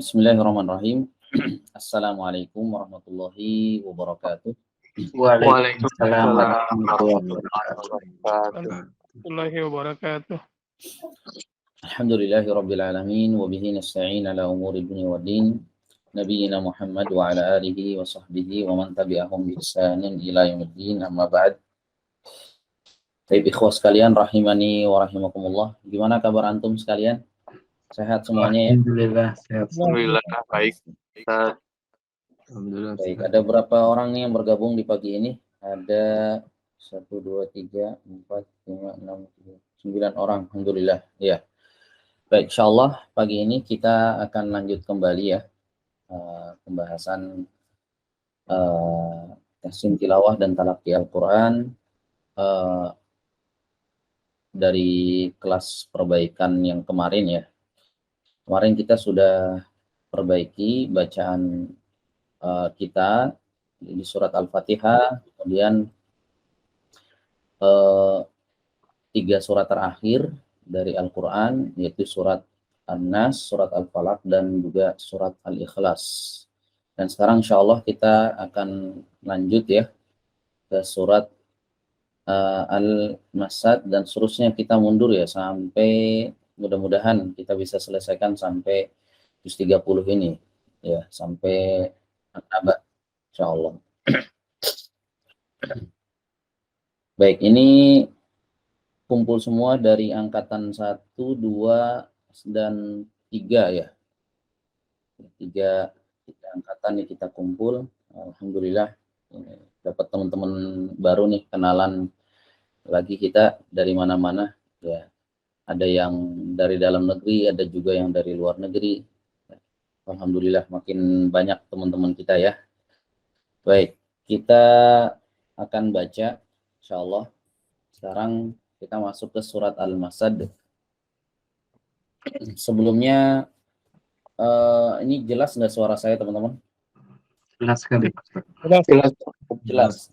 Bismillahirrahmanirrahim. Assalamualaikum warahmatullahi wabarakatuh. Waalaikumsalam warahmatullahi wabarakatuh. Alhamdulillahirabbil alamin wa bihi nasta'in ala umuri dunya waddin. Nabiyyina Muhammad wa ala alihi wa sahbihi wa man tabi'ahum bi ihsanin ila yaumiddin. Amma ba'd. Baik ikhwas sekalian rahimani wa rahimakumullah. Gimana kabar antum sekalian? Sehat semuanya ya? Alhamdulillah sehat. Alhamdulillah baik. Alhamdulillah. Baik, ada berapa orang yang bergabung di pagi ini? Ada 1, 2, 3, 4, 5, 6, 9 orang. Alhamdulillah. Ya. Baik, insyaallah pagi ini kita akan lanjut kembali ya pembahasan tahsin tilawah dan talaqi Al-Qur'an dari kelas perbaikan yang kemarin ya. Kemarin kita sudah perbaiki bacaan kita di surat Al-Fatihah, kemudian 3 surat terakhir dari Al-Quran, yaitu surat An-Nas, surat Al-Falaq, dan juga surat Al-Ikhlas. Dan sekarang insya Allah kita akan lanjut ya ke surat Al-Masad, dan seterusnya kita mundur ya sampai mudah-mudahan kita bisa selesaikan sampai juz 30 ini ya, sampai An-Naba insyaallah. Baik, ini kumpul semua dari angkatan 1, 2, dan 3 ya. 3 angkatan nih kita kumpul. Alhamdulillah dapat teman-teman baru nih, kenalan lagi kita dari mana-mana ya. Ada yang dari dalam negeri, ada juga yang dari luar negeri. Alhamdulillah makin banyak teman-teman kita ya. Baik, kita akan baca insyaallah. Sekarang kita masuk ke surat Al-Masad. Sebelumnya ini jelas nggak suara saya teman-teman? Jelas sekali. Jelas.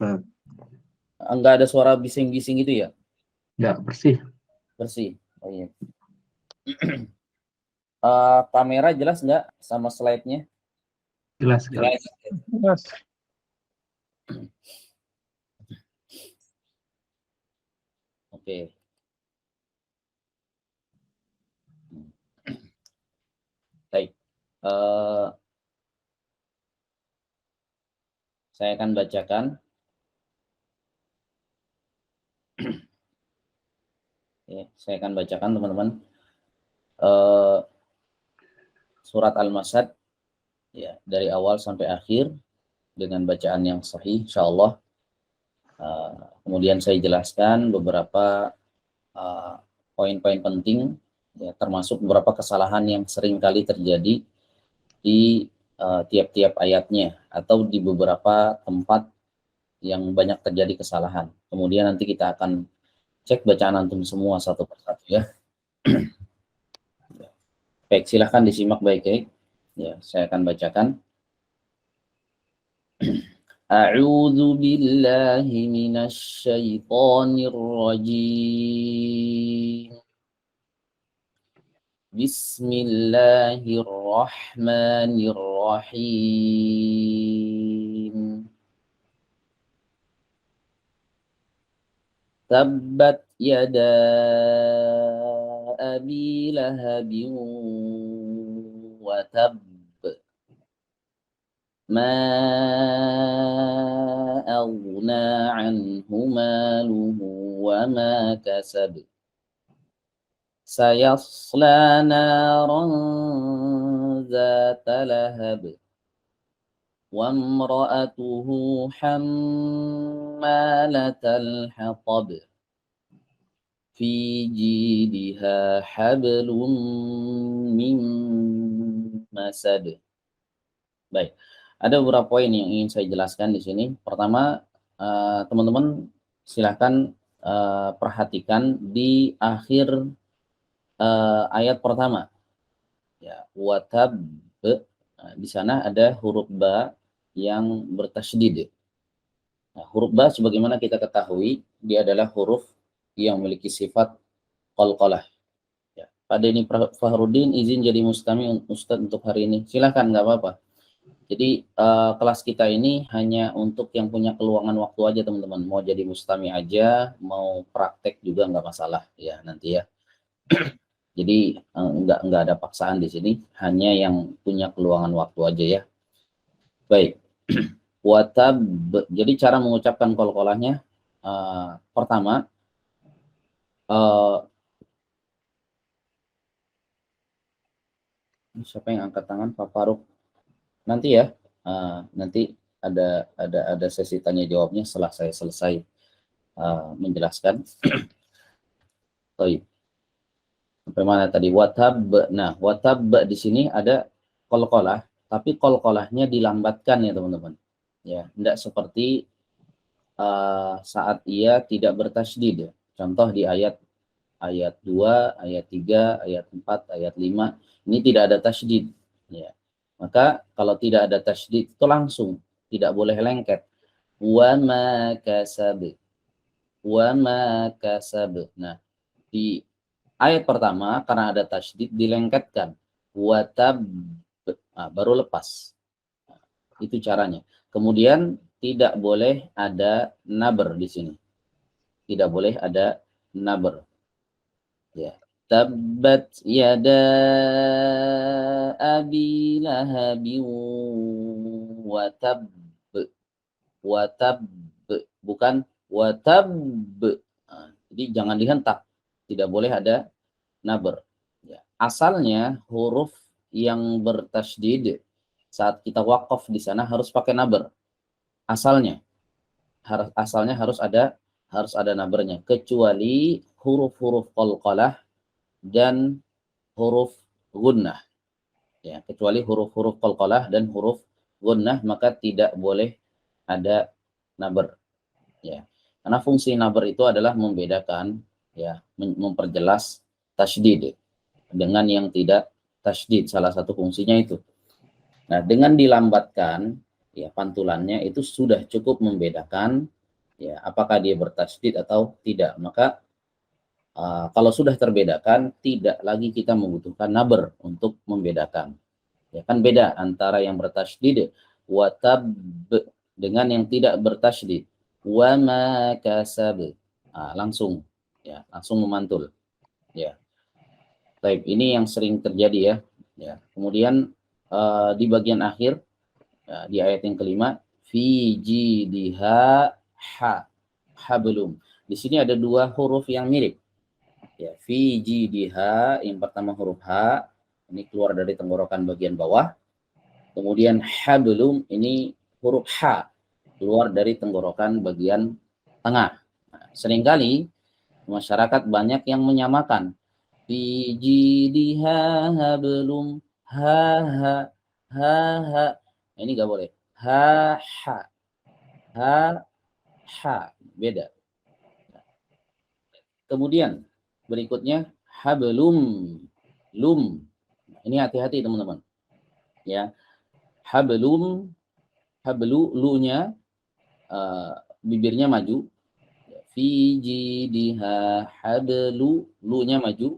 Enggak ada suara bising-bising gitu ya? Ya, bersih. Bersih. Oh iya. Kamera jelas nggak sama slide-nya? Jelas sekali. Jelas. Oke. Baik. Saya akan bacakan. Ya, saya akan bacakan teman-teman. Surat Al-Masad ya, dari awal sampai akhir dengan bacaan yang sahih insyaallah. Kemudian saya jelaskan beberapa poin-poin penting ya, termasuk beberapa kesalahan yang sering kali terjadi di tiap-tiap ayatnya atau di beberapa tempat yang banyak terjadi kesalahan. Kemudian nanti kita akan cek bacaan antum semua satu persatu ya. Baik, silahkan disimak baik-baik. Ya, saya akan bacakan. A'udzu billahi minasy syaithanir rajim. Bismillahirrahmanirrahim. Tabbat yada abi lahabin wa tab. Ma aghna anhu maluhu wa ma kasab. Sayasla naran zata lahab. Wa imra'atuhu hammalatal hatab. Fi jidha hablum min masad. Baik, ada beberapa poin yang ingin saya jelaskan di sini. Pertama, teman-teman silahkan perhatikan di akhir ayat pertama. Ya, watab. Di sana ada huruf ba yang bertasydid. Nah, huruf ba sebagaimana kita ketahui, dia adalah huruf yang memiliki sifat qalqalah. Ya. Pak Denny Fahrudin izin jadi mustami Ustadz untuk hari ini. Silakan, nggak apa-apa. Jadi kelas kita ini hanya untuk yang punya keluangan waktu aja teman-teman. Mau jadi mustami aja, mau praktek juga nggak masalah ya nanti ya. Jadi nggak ada paksaan di sini, hanya yang punya keluangan waktu aja ya. Baik. Watab. Jadi cara mengucapkan qalqalahnya pertama siapa yang angkat tangan? Pak Faruk. Nanti ya. Nanti ada sesi tanya jawabnya setelah saya selesai menjelaskan. Baik. Sampai mana tadi? Watab. Nah, watab di sini ada qalqalah, tapi qalqalahnya dilambatkan ya teman-teman. Ya, tidak seperti saat ia tidak bertasydid. Contoh di ayat 2, ayat 3, ayat 4, ayat 5 ini tidak ada tasydid ya. Maka kalau tidak ada tasydid itu langsung tidak boleh lengket. Wa ma kasab. Wa ma kasab. Nah, di ayat pertama karena ada tasydid dilengketkan. Wa tab. Nah, baru lepas. Nah, itu caranya. Kemudian tidak boleh ada naber di sini. Tidak boleh ada naber. Ya. Tabbat yada abi lahabin wa tab. Wa tab. Bukan wa tab. Nah, jadi jangan dihentak. Tidak boleh ada naber. Ya. Asalnya huruf yang bertasydid saat kita wakaf di sana harus pakai naber. Asalnya harus ada nabernya, kecuali huruf-huruf qalqalah dan huruf gunnah ya, kecuali huruf-huruf qalqalah dan huruf gunnah maka tidak boleh ada naber ya, karena fungsi naber itu adalah membedakan ya, memperjelas tasydid dengan yang tidak tasydid, salah satu fungsinya itu. Nah, dengan dilambatkan ya pantulannya itu sudah cukup membedakan ya apakah dia bertasydid atau tidak. Maka kalau sudah terbedakan tidak lagi kita membutuhkan naber untuk membedakan. Ya kan beda antara yang bertasydid wa tab dengan yang tidak bertasydid wa ma kasab. Langsung ya, langsung memantul. Ya. Baik, ini yang sering terjadi ya. Ya. Kemudian di bagian akhir ya, di ayat yang kelima fi jidha hablum. Di sini ada dua huruf yang mirip. Ya, fi jidha yang pertama huruf H ini keluar dari tenggorokan bagian bawah. Kemudian hablum ini huruf H keluar dari tenggorokan bagian tengah. Nah, seringkali masyarakat banyak yang menyamakan fi jidha hablum ha. Ini nggak boleh. Ha beda. Kemudian berikutnya hablum lum. Ini hati-hati teman-teman. Ya. Hablu lu-nya bibirnya maju. Fi jidha hablu, lu-nya maju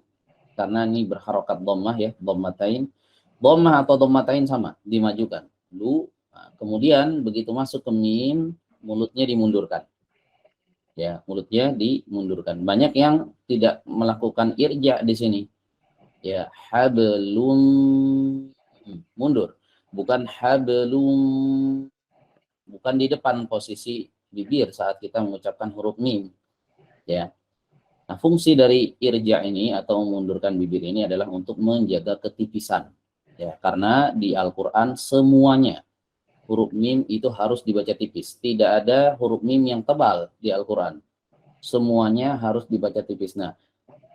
karena ini berharokat dhammah ya, dhammatain. Dhammah atau dhammatain sama, dimajukan. Lu. Nah, kemudian begitu masuk ke mim, mulutnya dimundurkan. Ya, mulutnya dimundurkan. Banyak yang tidak melakukan irja di sini. Ya, hablum mundur. Bukan hablum, bukan di depan posisi bibir saat kita mengucapkan huruf mim. Ya. Nah, fungsi dari irja ini atau memundurkan bibir ini adalah untuk menjaga ketipisan. Ya, karena di Al-Qur'an semuanya huruf mim itu harus dibaca tipis. Tidak ada huruf mim yang tebal di Al-Qur'an. Semuanya harus dibaca tipis. Nah,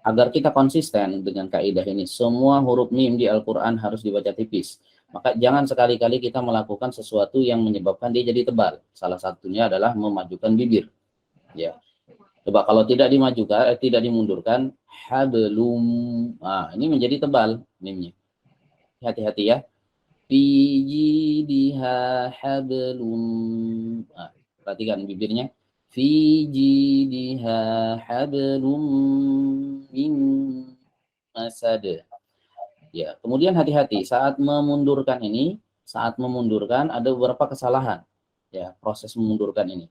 agar kita konsisten dengan kaidah ini, semua huruf mim di Al-Qur'an harus dibaca tipis. Maka jangan sekali-kali kita melakukan sesuatu yang menyebabkan dia jadi tebal. Salah satunya adalah memajukan bibir. Ya. Coba kalau tidak dimajukan, tidak dimundurkan, hablum. Nah, ini menjadi tebal mimnya. Hati-hati ya. Fi jidha hablum. Nah, perhatikan bibirnya. Fi jidha hablum min. masad. Ya, kemudian hati-hati saat memundurkan ini, saat memundurkan ada beberapa kesalahan. Ya, proses memundurkan ini.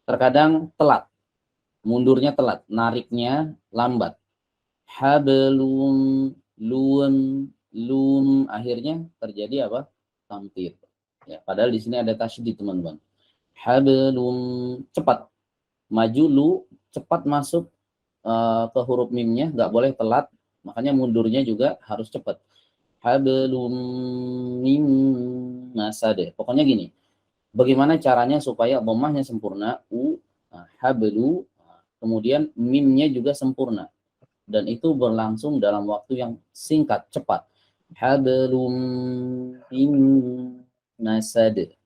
Terkadang telat. Mundurnya telat, nariknya lambat. Hablum lum akhirnya terjadi apa? Tamtir. Ya, padahal di sini ada tasydid, teman-teman. Hablum cepat. Maju lu, cepat masuk ke huruf mimnya, nggak boleh telat. Makanya mundurnya juga harus cepat. Hablum mim masad. Pokoknya gini. Bagaimana caranya supaya dhammahnya sempurna? Hablu, kemudian mimnya juga sempurna. Dan itu berlangsung dalam waktu yang singkat, cepat. Hablum mim masad.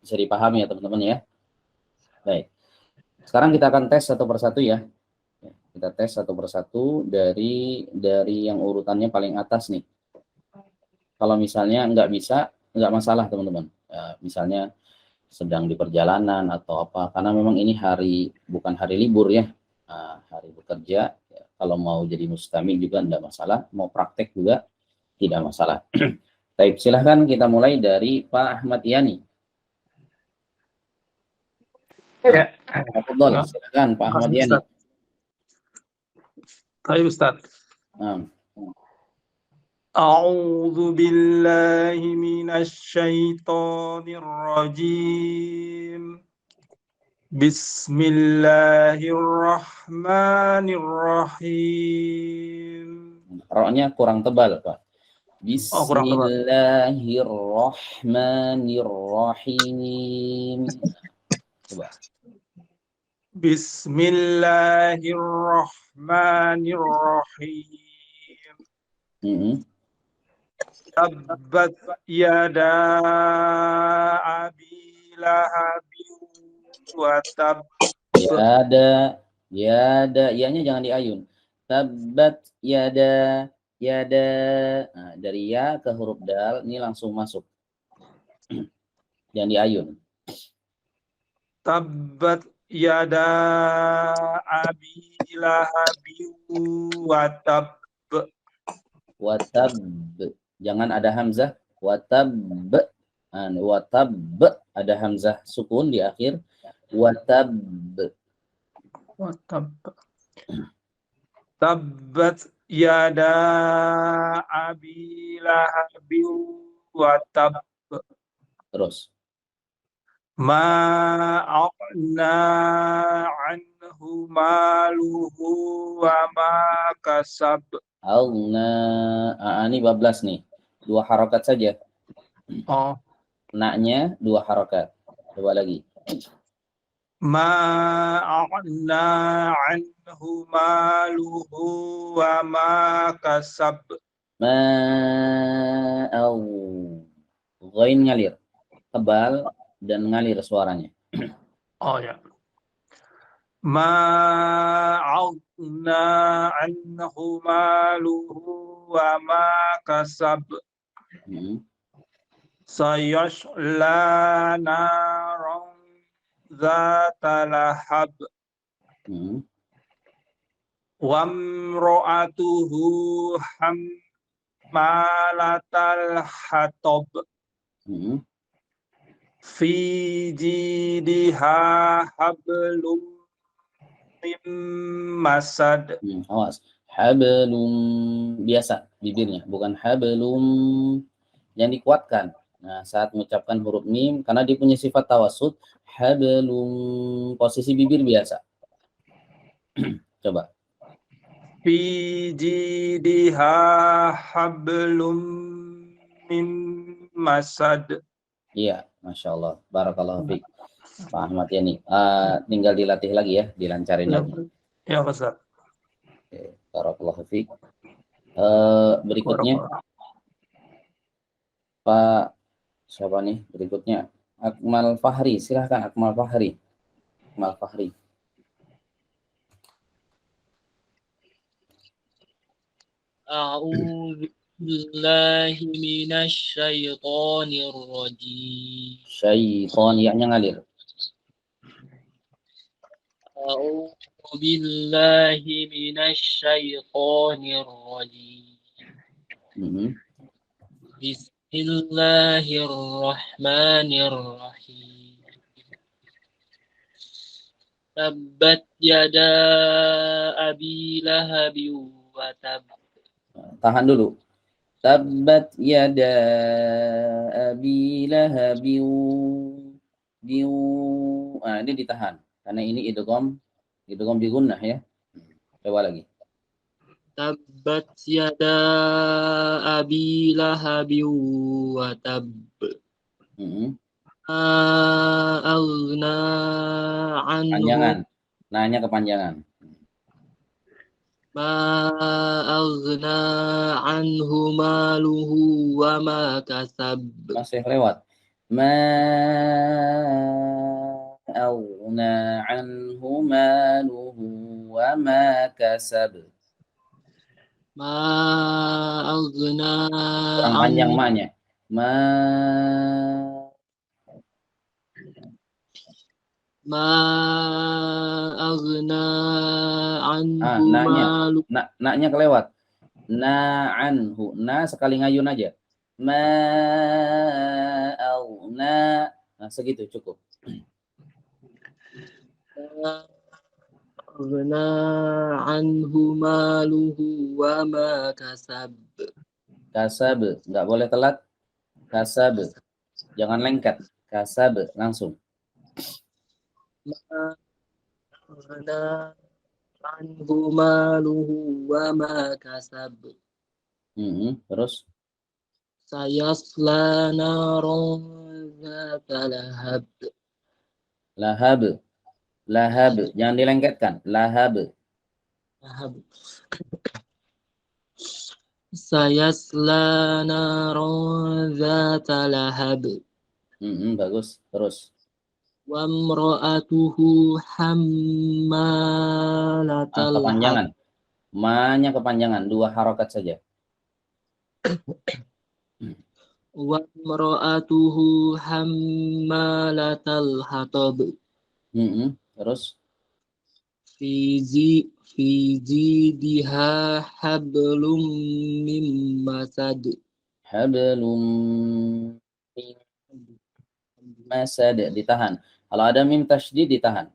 Bisa dipahami ya teman-teman ya. Baik. Sekarang kita akan tes satu persatu ya. Kita tes satu persatu dari yang urutannya paling atas nih. Kalau misalnya nggak bisa, nggak masalah teman-teman. Ya, misalnya sedang di perjalanan atau apa, karena memang ini bukan hari libur ya, hari bekerja. Ya, kalau mau jadi mustami juga tidak masalah, mau praktek juga tidak masalah. Baik, silahkan kita mulai dari Pak Ahmad Yani. Ya. Silakan Pak Ahmad Yani. Baik, Ustaz. A'udzu billahi minasy syaithanir rajim. Bismillahirrahmanirrahim. Roknya kurang tebal, Pak. Kurang tebal. Bismillahirrahmanirrahim. Coba. Bismillahirrahmanirrahim. Tabbat yada abi lahabin wa tab. Yada, ianya jangan diayun. Tabbat yada. Nah, dari ya ke huruf dal ini langsung masuk. Jangan diayun. Tabbat yada abi lahabin wa tab. Watab, jangan ada hamzah. Watab, ada hamzah sukun di akhir. Watab. Tabbat yada abi lahabin wa tab. Terus. Ma a'na anhu maluhu wa ma kasab. Ini bablas nih. 2 harokat saja. Naknya 2 harokat. Coba lagi. Ma a'na anhu maluhu wa ma kasab. Ghain ngalir. Tebal dan ngalir suaranya. Ya. Ma a'na anhu maluhu wa ma kasab. Sayasla naran zata lahab. Wamro'atuhu hammalatal hatab. Fi jidiha hablum min masad. Awas. Hablum, biasa bibirnya, bukan hablum, yang dikuatkan. Nah, saat mengucapkan huruf mim, karena dia punya sifat tawassut, hablum, posisi bibir biasa. Coba. Fi jidiha hablum min masad. Iya, Masya Allah. Barakallahu fiik. Pak Ahmad Yani. Tinggal dilatih lagi ya, dilancarin lagi. Ya, Ustaz. Oke, barakallahu fiik. Berikutnya Pak siapa nih? Berikutnya Akmal Fahri. Silahkan Akmal Fahri. Akmal Fahri. A'udzu billahi minasy syaithanir rajim. Syaitan, ya-nya ngalir. A'udzu بالله من الشيطان الرجيم بسم الله الرحمن الرحيم تبت يدا أبي لهب وتب. Tahan dulu. Tabbat yada abi lahabin biu. Ah, ini ditahan karena ini idgham bi gunnah ya. Coba lagi. Tabbat yada abi lahabi wa tab. Aghna anhu. Panjangan. Nanya kepanjangan. Ma aghna anhu maluhu wa ma kasab. Masih lewat. Ma aghna anhu maluhu wa ma kasab. Ma aghna Kurang panjang ma-nya. Ma aghna anhu maluhu. Na-nya kelewat. Na anhu. Na sekali ngayun aja. Ma aghna. Nah, segitu cukup. Aghna anhu maluhu wa ma kasab. Kasab, nggak boleh telat. Kasab, jangan lengket. Kasab, langsung. Aghna anhu maluhu wa ma kasab. Terus? Sayasla naron zata lahab. Lahab. Lahab, jangan dilengketkan. Lahab. Lahab. Sayasla naron zata lahab. Bagus. Terus. Wa mra'atuhu hammalatal Kepanjangan. Ma-nya kepanjangan, 2 harokat saja. Wa mra'atuhu hammalatal hatab. Terus. Fi jidha hablum mim masad. Hablum mim masad, ditahan. Kalau ada mim tasydid ditahan.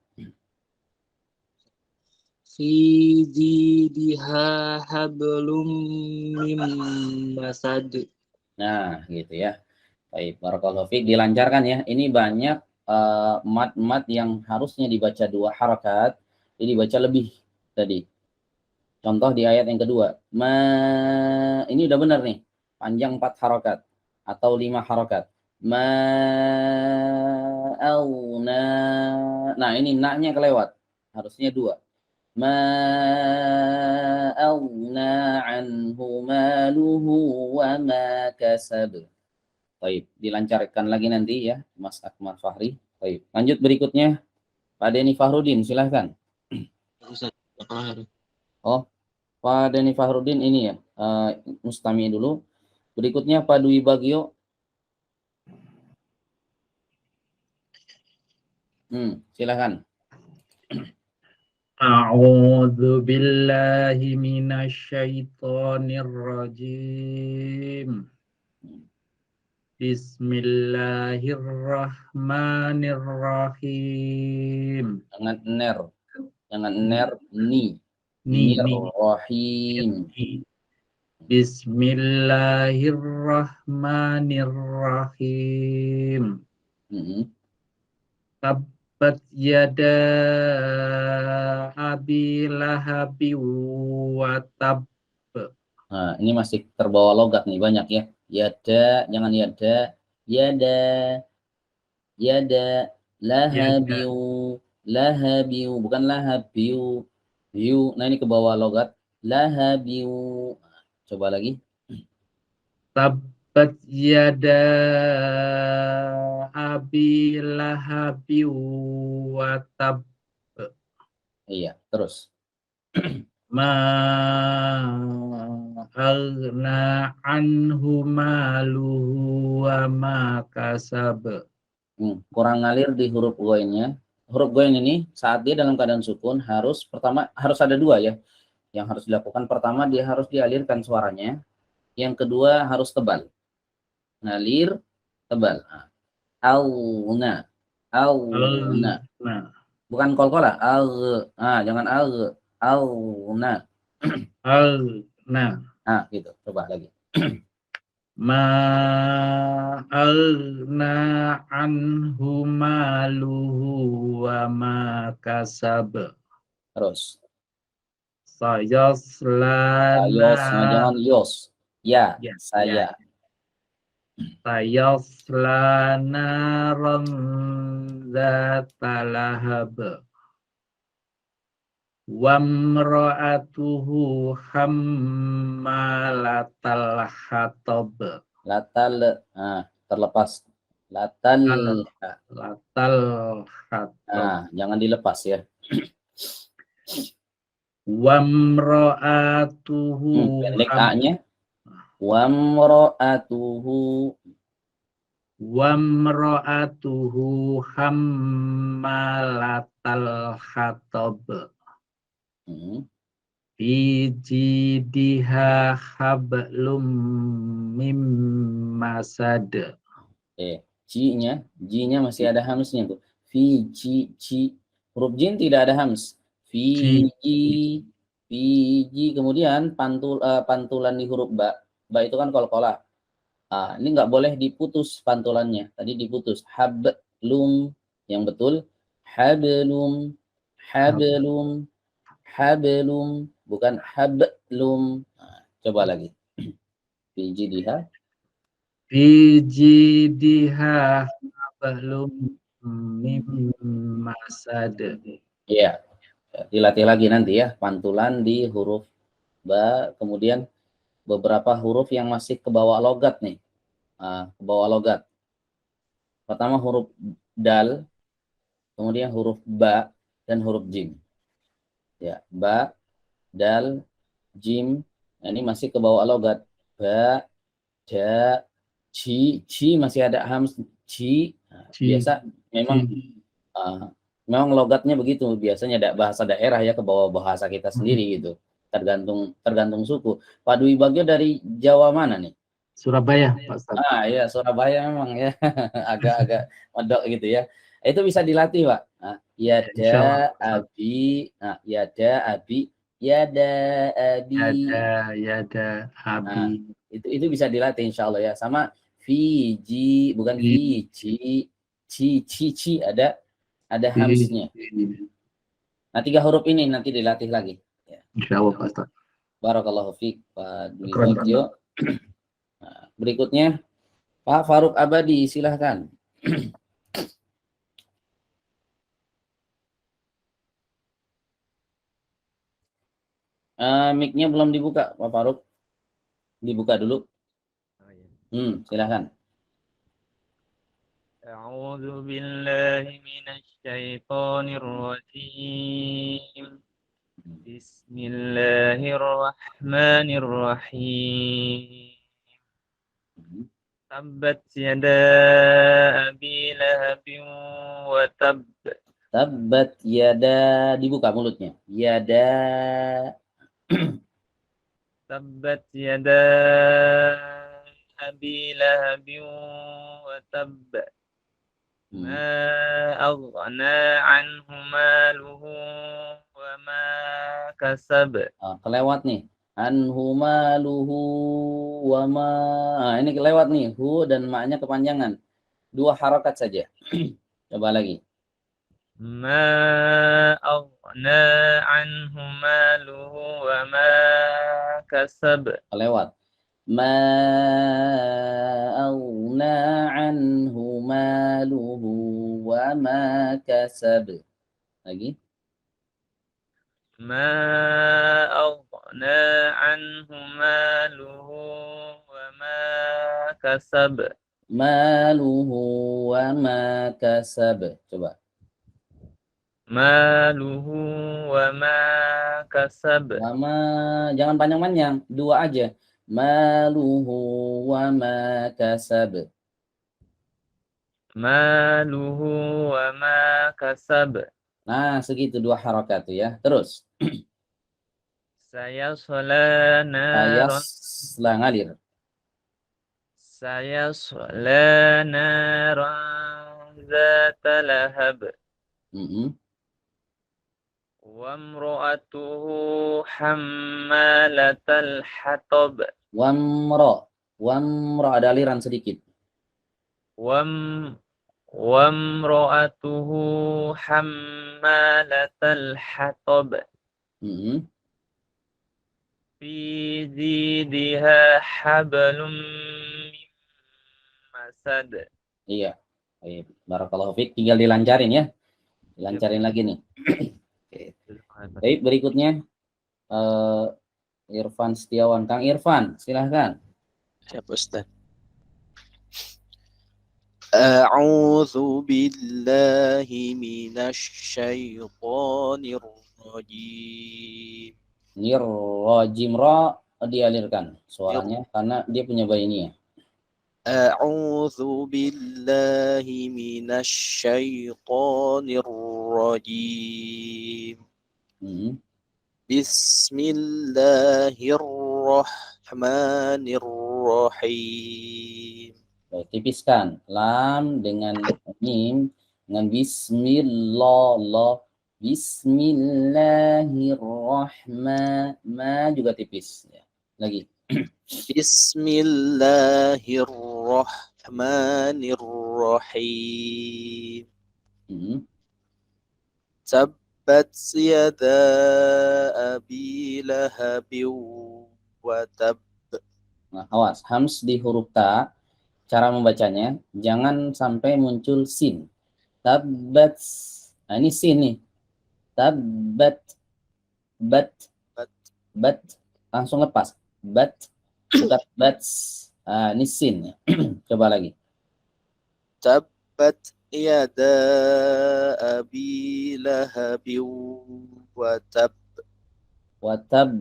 Fi jidha hablum mim masad. Nah, gitu ya. Baik, barakallahu fiik, dilancarkan ya. Ini banyak mat-mat yang harusnya dibaca 2 harakat, jadi dibaca lebih tadi. Contoh di ayat yang kedua. Ini udah benar nih. Panjang 4 harakat atau 5 harakat. Ma'auna. Nah, ini na-nya kelewat. Harusnya 2. Ma'auna anhu maluhu wa ma kasab. Baik, dilancarkan lagi nanti ya, Mas Akmal Fahri. Baik, lanjut berikutnya. Pak Denny Fahrudin, silahkan. Oh, Pak Denny Fahrudin ini ya, Mustami dulu. Berikutnya Pak Dwi Bagio. Silahkan. A'udzu billahi minasyaitonir rajim. Bismillahirrahmanirrahim. Jangan ner, ni. Ni. Rahim. Bismillahirrahmanirrahim. Tabbat yada abi lahabi wa tab. Nah, ini masih terbawa logat nih, banyak ya. Yada, jangan yada. Yada, lahabiu, bukan lahabiu. Nah, ini ke bawah logat. Lahabiu. Coba lagi. Tabbat yada abi lahabi wa tab. Iya, terus. Ma aghna anhu maluhu wa ma kasab. Kurang ngalir di huruf ghoinnya. huruf goin ini saat dia dalam keadaan sukun pertama harus ada dua ya yang harus dilakukan. Pertama dia harus dialirkan suaranya, yang kedua harus tebal, ngalir tebal. Auna, auna, Nah, bukan kolkola, jangan auna, nah, gitu. Coba lagi. ma alna anhu maluhu wa ma kasab. Terus. Sayasla Jangan yos. Ya, Ya, saya. sayasla naran dzata lahab. Wamra'atuhu hammalatal hatab. Latal, terlepas. Latal, Latal hatab. jangan dilepas ya. Wamra'atuhu Pendek A-nya. Wamro'atuhu. Wamra'atuhu hammalatal hatab. Fi jidiha hablum mim masad. J-nya masih ada hamsnya tuh. Fi ji. Huruf jin tidak ada hams. Fi ji. Kemudian pantulan di huruf ba. Ba itu kan qalqalah. Ini nggak boleh diputus pantulannya. Tadi diputus. Hablum yang betul. Hablum. Bukan hablum. Coba lagi. Fi jidiha. Fi jidiha hablum mim masad. Iya. Dilatih lagi nanti ya. Pantulan di huruf ba. Kemudian beberapa huruf yang masih ke bawah logat nih. Ke bawah logat. Pertama huruf dal. Kemudian huruf ba dan huruf jim. Ya, ba, dal, jim. Nah, ini masih ke bawah logat. Ba, da, ci masih ada hams ci. Biasa memang logatnya begitu. Biasanya ada bahasa daerah ya ke bawah bahasa kita sendiri gitu. Tergantung suku. Pak Dwi Bagio dari Jawa mana nih? Surabaya, Pak Ustaz. Ya Surabaya memang ya. Agak-agak modok gitu ya. Itu bisa dilatih, Pak. Yada abi, yada abi, Yada abi. Itu bisa dilatih insya Allah ya. Sama Fiji, bukan Fiji, ci ada hamsnya. Nah 3 huruf ini nanti dilatih lagi. Ya. Insya Allah Pak Ustaz. Barakallahu fiik Pak Dwi Bagio. Berikutnya Pak Faruk Abadi, silahkan. Mic-nya belum dibuka, Pak Faruk. Dibuka dulu. Silahkan. A'udzu billahi minasy syaithanir rajim. Bismillahirrahmanirrahim. Tabbat yada abi lahabin wa tabb. Tabbat yada, dibuka mulutnya. Yada. Tabbat yada abi lahabin wa tabb. Ma aghna anhu maluhu wa ma kasab. Kelewat nih. Anhu maluhu wa ma. Ini kelewat nih. Hu dan ma-nya kepanjangan. 2 harakat saja. Coba lagi. Ma aghna anhu maluhu wa ma kasab. Kelewat. Ma aghna anhu maluhu wa ma kasab. Lagi. Ma aghna anhu maluhu wa ma kasab. Maluhu wa ma kasab. Coba. Maluhu wa ma kasab. Jangan panjang-panjang, 2 aja. Maluhu wa ma kasab. maluhu wa ma kasab. Nah, segitu 2 harakat tuh ya. Terus. Sayasla naran. Ngalir. Sayasla naran zata lahab. Wa imra'atuhu hammalatal hatab. Wamro ada aliran sedikit. وامرأته حمالة الحطب في جيدها حبل من مسد. Iya. Baik. Barakallahu fiik. Tinggal dilancarin ya. Dilancarin lagi nih. Baik, berikutnya Irfan Setiawan. Kang Irfan, silahkan. Siap Ustaz. A'udzu billahi minasyaitonir rajim. Rajim ra dialirkan suaranya karena dia punya bayinya. A'udzu billahi minasyaitonir rajim. Bismillahirrahmanirrahim. Baik, tipiskan lam dengan mim dengan bismillah. Bismillahirrahman juga tipis ya. Lagi. Bismillahirrahmanirrahim. Tabbat yada abi lahabin wa tab. Nah, awas, hams di huruf ta. Cara membacanya jangan sampai muncul sin. Tabbat. Nah, ini sin nih. Tabbat. Bat. Langsung lepas. Bat. Bukan bats. Nah, ini sin. Coba lagi. Tabbat yada abi lahabin wa tab. Wa tab.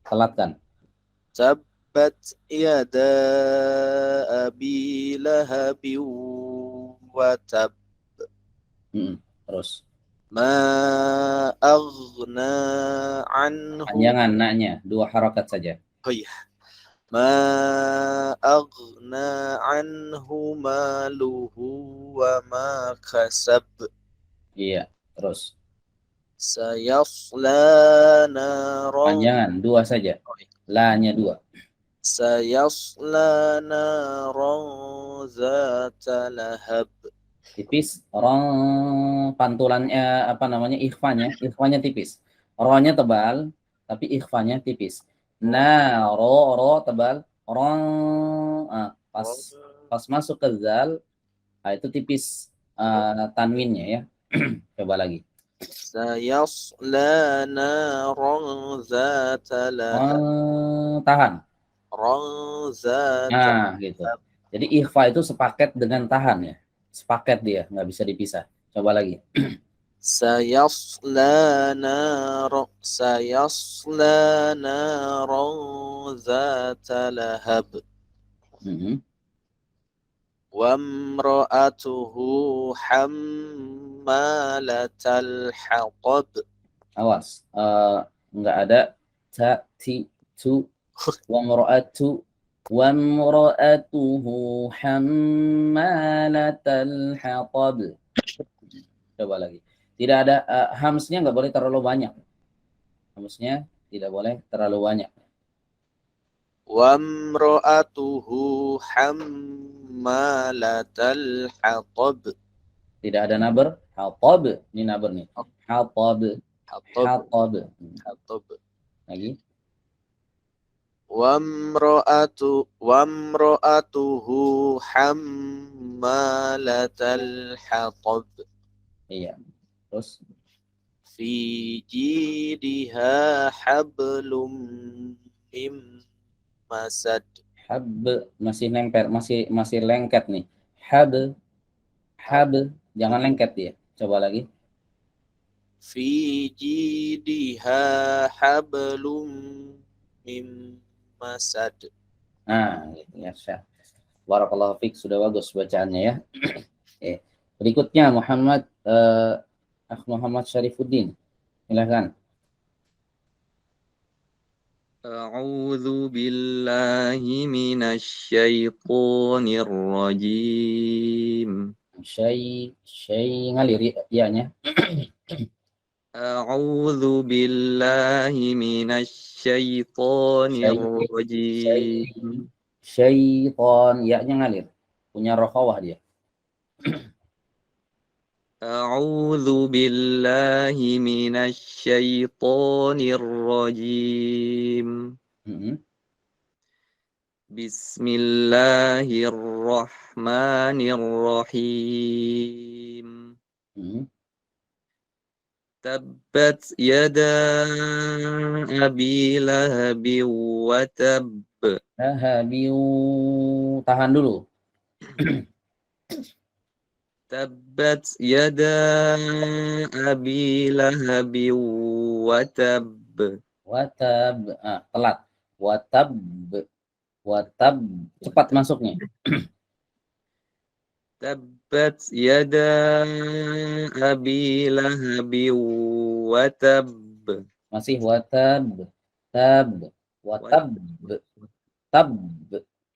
Telatkan. Tabbat yada abi lahabin wa tab. Terus. Ma aghna anhu. Panjangan naknya 2 harakat saja. Oh iya. Ma aghna anhu maluhu wa ma kasab. Iya, terus. Sayasla naran. Panjangan 2 saja. La-nya 2. Sayasla naran zata lahab. Tipis. Orang pantulannya apa namanya? Ikhfanya tipis. Ro-nya tebal tapi ikhfanya tipis. Ro tebal. Orang pas masuk ke zal itu tipis tanwinnya ya. Coba lagi. Sayasla naran zata lahab. Tahan. Zata. Nah, gitu. Jadi ikhfa itu sepaket dengan tahan ya. Sepaket dia, nggak bisa dipisah. Coba lagi. Sayasla naran zata lahab. Wa imra'atuhu hammalatal hatab. Awas, nggak ada ta, ti, tu. Wa imra'atuhu hammalatal hatab. Coba lagi. Tidak ada hamsnya, nggak boleh terlalu banyak. Hamsnya tidak boleh terlalu banyak. Wa imra'atuhu hammalatal hatab. Tidak ada naber. Hatab. Ini naber nih. Hatab. Lagi. Wa imra'atuhu hammalatal hatab. Iya. Terus Fi jidiha hablum mim masad. Hab masih nempel, masih lengket nih. Hab jangan lengket dia. Coba lagi. Fi jidiha hablum mim masad. Nah, gitu ya. Barakallahu fiik, sudah bagus bacaannya ya. Berikutnya Muhammad Muhammad Syarifuddin. Silakan. A'udzu billahi minasyaitonir rajim. Syai ngalir ya-nya. A'udzu billahi minasyaitonir rajim. Syaiton ya-nya ngalir. Punya rokhawah dia. A'udzu billahi minasyaitonir rajim. Bismillahirrahmanirrahim. Tabbat yada abi lahabin wa tab. Tahan dulu. Tabbat yada abi lahabin wa tab. Watab, telat. Watab, cepat masuknya. Tabbat yada abi lahabin wa tab. Masih watab, watab,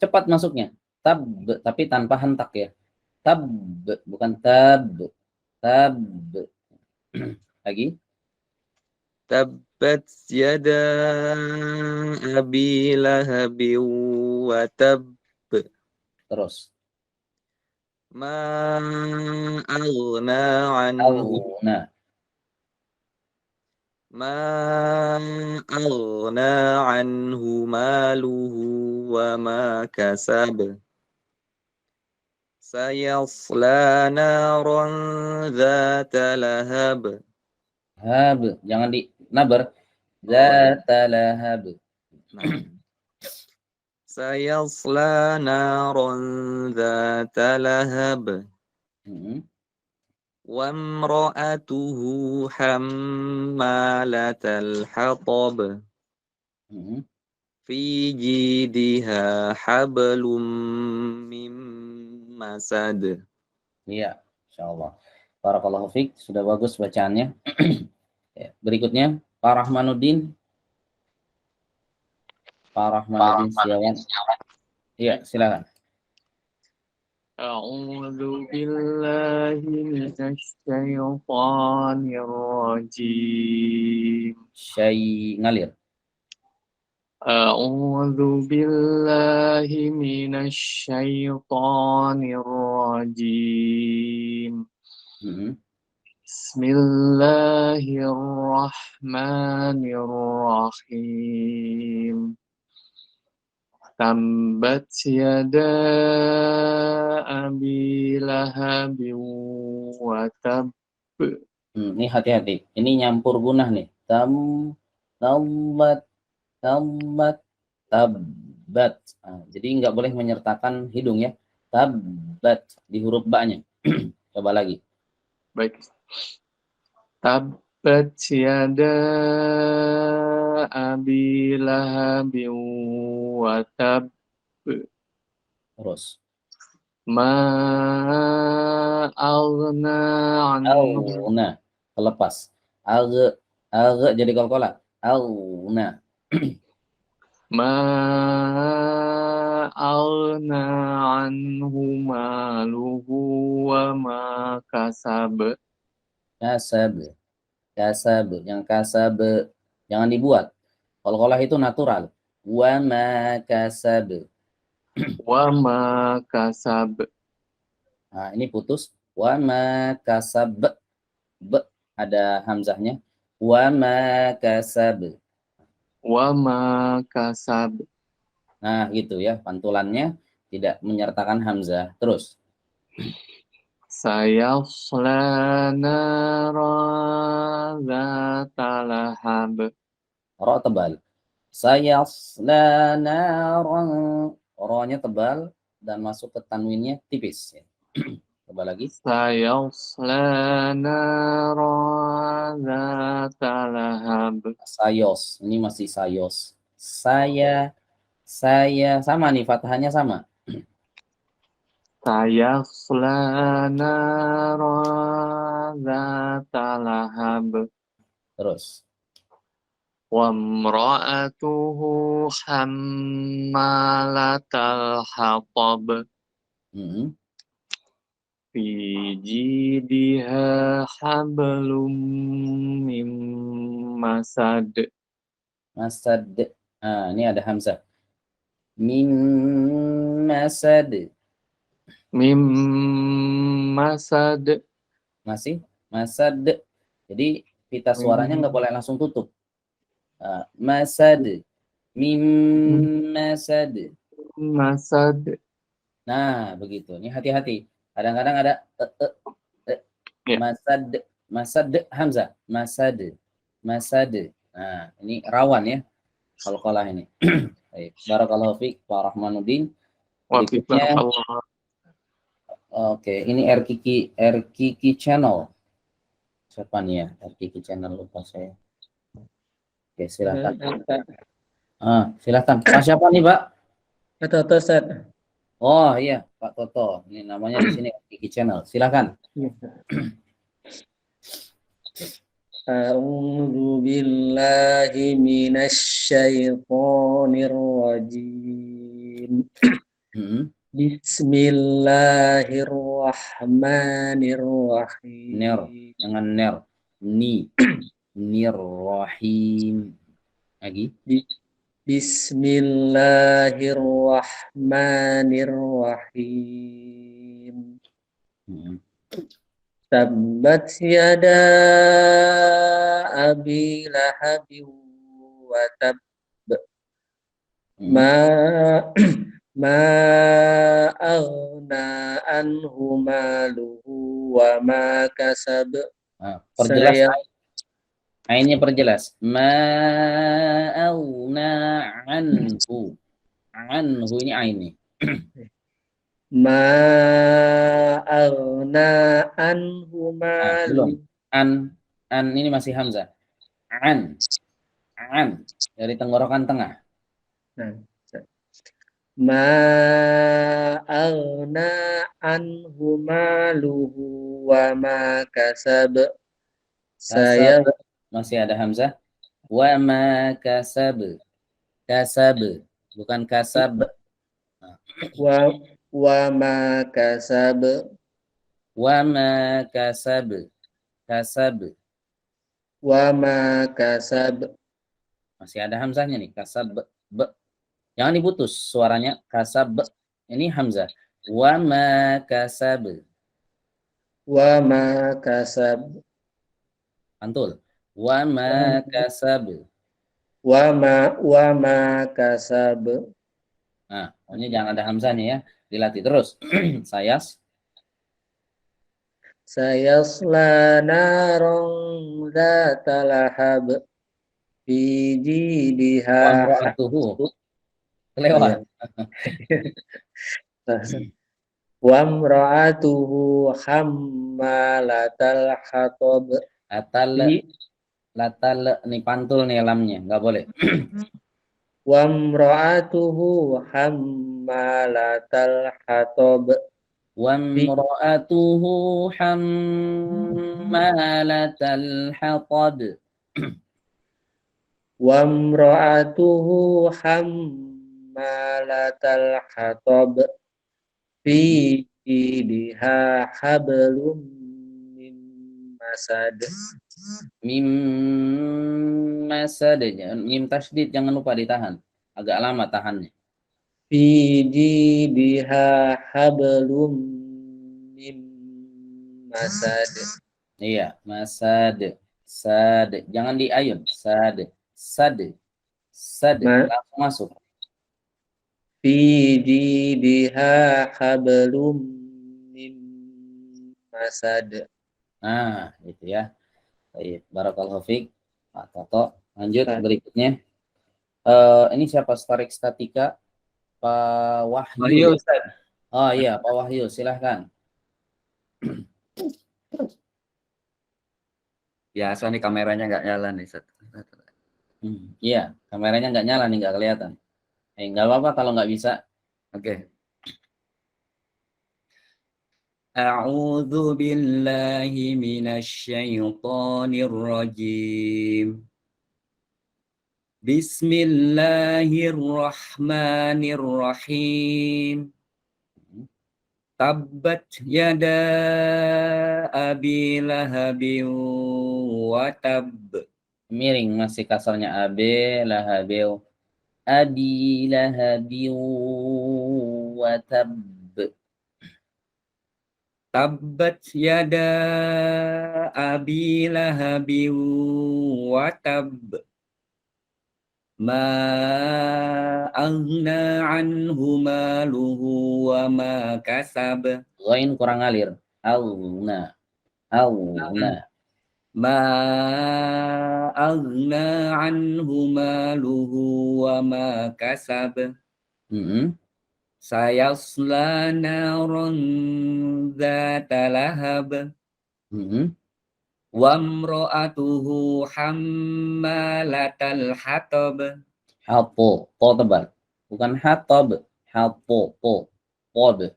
cepat masuknya. Tab, tapi tanpa hentak ya. Tab, bukan tab. Lagi. Tabbat yada abi lahabin wa tab. Terus. Ma aghna anhu. Ma aghna anhu maluhu wa ma kasab. Sayasla naran dzata lahab. Hab, jangan di nabar. Dzata lahab. Sayasla naran dzata lahab. Wa imra'atuhu hammalatal hatab. Fi jidiha hablum mim masad. Iya, insyaallah. Barakallahu fiik, sudah bagus bacaannya. Berikutnya Pak Rahmanuddin. Setiawan. Iya, silakan. A'udzu billahi minasyaitonir rajim. Ngalir. A'udzu billahi minasyaitonir rajim. Bismillahirrahmanirrahim. Tambat yada abi lahabin wa tab. Ini hati-hati. Ini nyampur gunah nih. Tabbat. Jadi nggak boleh menyertakan hidung ya. Tabbat di huruf ba-nya. Coba lagi. Baik. Tabbat yada abi lahabin wa tab. Terus. Ma aghna anhu. Kelepas. Jadi qalqalah. Aghna. Ma aghna anhu maluhu wa ma kasab. Kasab. Yang kasab jangan dibuat. Qalqalah itu natural. Wa ma kasab. Nah, ini putus. Wa ma kasab. Ada hamzahnya. Wa ma kasab. Nah, gitu ya. Pantulannya tidak menyertakan hamzah. Terus. Sayasla naran dzata lahab. Ro tebal. Sayasla naran. Ro-nya tebal dan masuk ke tanwinnya tipis. Coba lagi. Sayasla naran dzata lahab. Sayos. Ini masih sayos. Saya sama nih, fathahnya sama. sayasla naran dzata lahab Terus. wa imra'atuhu hammalatal hatab Mm-mm. fi jidiha hablum mim masad. Masad. Ah, ini ada hamzah. Mim masad. Mim masad. Masih masad. Jadi pita suaranya nggak boleh langsung tutup. Masad. Mim masad. Masad. Nah, begitu. Ini hati-hati. Kadang-kadang ada Ya. masad, masad hamzah, masad, masad. Nah, ini rawan ya. Qalqalah ini. Baik. Barakallahu fiik, Pak Rahmanuddin. Berikutnya, Allah. oke, ini RKiki Channel. Siapa nih ya? RKiki Channel, lupa saya. Oke, silakan. Silakan. Pak siapa nih, Pak? Toto Ustaz. Oh iya, Pak Toto. Ini namanya di sini RKiki Channel. Silakan. A'udzu billahi minasyaitonir rajim. Bismillahirrahmanirrahim. Ner, jangan ner. Ni. Nirrahim. Lagi. Bismillahirrahmanirrahim. Tabbat yada abi lahabin wa tab. Ma aghna anhu maluhu wa ma kasab. Perjelas. Ainnya perjelas. Ma'auna anhu. Anhu ini ain nih. Ma'aghna anhu maluhu. Belum. An ini masih hamzah. An dari tenggorokan tengah. Ma'aghna anhu maluhu wa ma kasab. Saya masih ada hamzah. Wa ma kasab. Kasab, bukan kasab. Wa ma kasab. Wa ma kasab. Kasab. Wa ma kasab. Masih ada hamzahnya nih, kasab. Jangan diputus suaranya, kasab. Ini hamzah. Wa ma kasab. Wa ma kasab. Pantul. Wa ma kasab. Wa ma kasab. Nah, ini jangan ada hamzahnya ya. Dilatih terus. Sayasla naron dzata lahab fi jidiha Wamra'atuhu. Kelewat. Wamra'atuhu hammalatal hatab. Latal nih pantul nih lamnya, nggak boleh. Wamra'atuhu hammalatal hatab. Wamra'atuhu hammalatal hatab. Wamra'atuhu hammalatal hatab fi jidiha hablum min masad. Mim masad, mim tasydid jangan lupa ditahan. Agak lama tahannya. Fi jidiha hablum min masad. Iya, masad. Sad, jangan diayun. Sad. Langsung masuk. Fi jidiha hablum min masad. Nah, itu ya. Baik, barakallahu fiik. Pak Toto, lanjut berikutnya. Ini siapa? Starik Statika? Pak Wahyu. Oh iya, Pak Wahyu, silahkan. Ya, soalnya kameranya nggak nyala nih, Ustaz. Iya, kameranya nggak nyala nih, nggak kelihatan. Nggak apa-apa kalau nggak bisa. Oke. A'udzu billahi minasyaitonir rajim. Bismillahirrahmanirrahim. Tabbat yada abi lahabin wa tab. Miring masih kasarnya abi lahabil. Abi lahabil wa tab. Tabbat yada abi lahabin wa tab. Ma aghna anhu maluhu wa ma kasab. Ghain kurang ngalir. Auna. Auna. Ma aghna anhu maluhu wa ma kasab. Sayasla naran dzata lahab. Wa imra'atuhu hammalatal hatab. Hato. To tebal. Bukan hatab. Hato. To. Pod.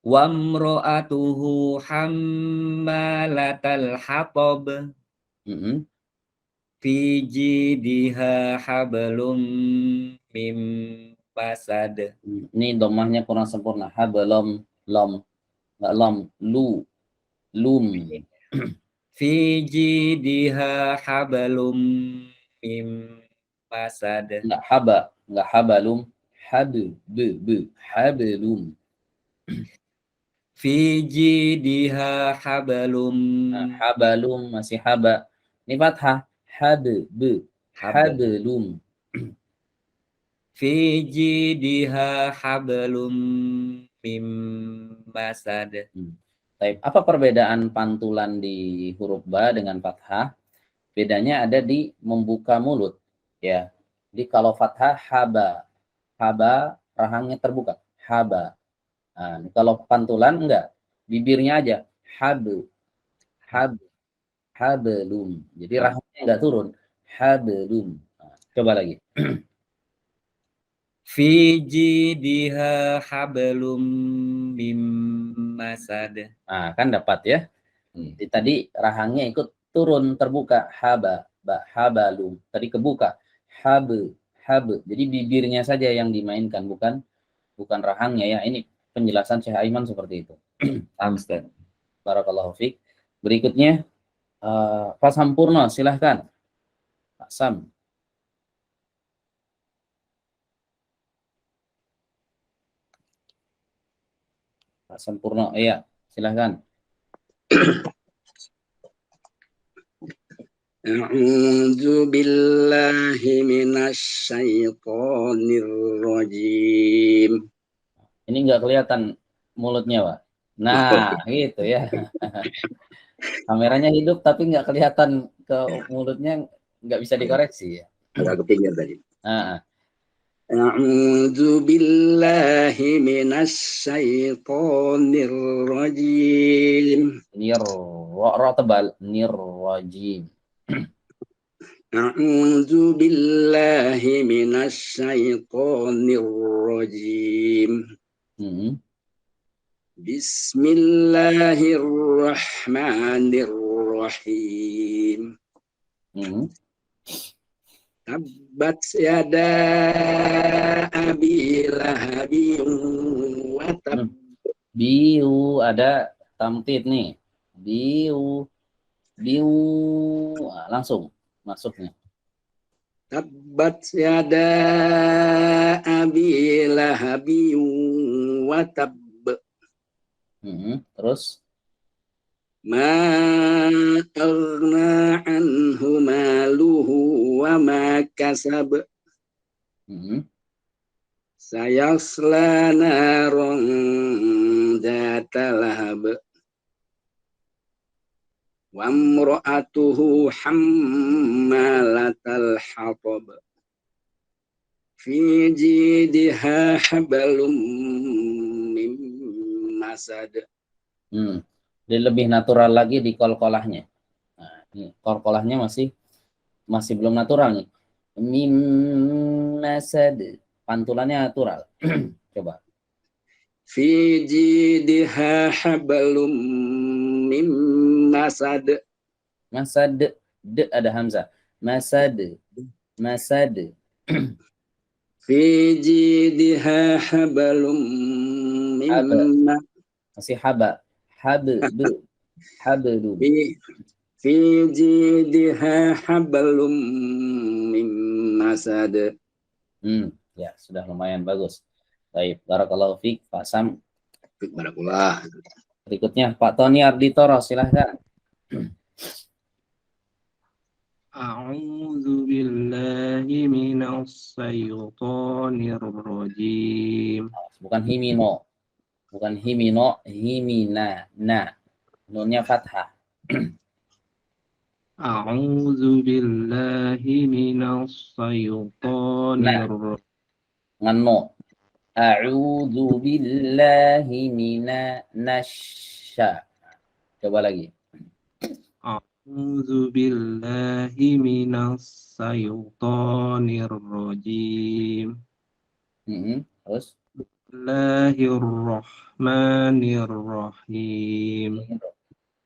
Wa imra'atuhu hammalatal hatab. Fi jidha hablum mim masad. Ini domahnya kurang sempurna. Hablum. Lom. Nggak lom. Lu. Lum. Fi jidha hablum mim masad. Nggak haba. Nggak habalum. Hab. Hablum. Fi jidha hablum. Habalum masih haba. Ini fathah. Hablum. Fi jidha hablum mim masad. Baik, apa perbedaan pantulan di huruf ba dengan fathah? Bedanya ada di membuka mulut, ya. Jadi kalau fathah haba rahangnya terbuka, haba. Nah, kalau pantulan enggak, bibirnya aja hablum. Jadi rahangnya enggak turun, hablum. Nah, coba lagi. Fi jidha hablum mim masad. Nah, kan dapat ya. Jadi tadi rahangnya ikut turun terbuka, habalum. Tadi kebuka, hab. Jadi bibirnya saja yang dimainkan, bukan rahangnya ya. Ini penjelasan Syekh Aiman seperti itu. Ustaz. Barakallahu fiik. Berikutnya Pak Sampurno, silahkan. Pak Sam. Pak Sampurno, iya, silahkan. A'udzu billahi minasyaitonir rajim. Ini enggak kelihatan mulutnya, Pak. Nah, gitu ya. Kameranya hidup tapi enggak kelihatan ke mulutnya, enggak bisa dikoreksi ya. Agak kepinggir tadi. Nah. A'udzu billahi minasyaitonir rajim. Ra tebal, nirrajim. A'udzu billahi minasyaitonir rajim. Bismillahirrahmanirrahim. Tabbat yada abi lahabin wa tab. Biu ada tamtid nih. Biu. Nah, langsung masuknya. Tabbat yada abi lahabin wa tab. Terus Ma aghna anhu maluhu wa ma kasab. Sayasla naran dzata lahab. Wa imra'atuhu hammalatal hatab. Fi jidha hablum mim masad. Jadi lebih natural lagi di kolkolahnya. Nah, ini kolkolahnya masih belum natural nih. Mim masad. Pantulannya natural. Coba. Fi jidha hablum mim masad. Masad, d ada hamzah. Masad, masad. Fi jidha hablum mim Masih haba. Hablum. fi jidha hablum mim masad. Ya, sudah lumayan bagus. Baik, barakallahu fiik, Pak Sam. Barakallah. Berikutnya Pak Tony Arditoro, silahkan. A'udzu billahi minas syaitonir rajim. Bukan himino. Bukan himino, himina. Na. Nunnya fathah. A'udzu billahi minas syaitonir rajim. Ngano. A'udzu billahi minasya. Coba lagi. A'udzu billahi minas syaitonir rajim. Terus Bismillahirrahmanirrahim.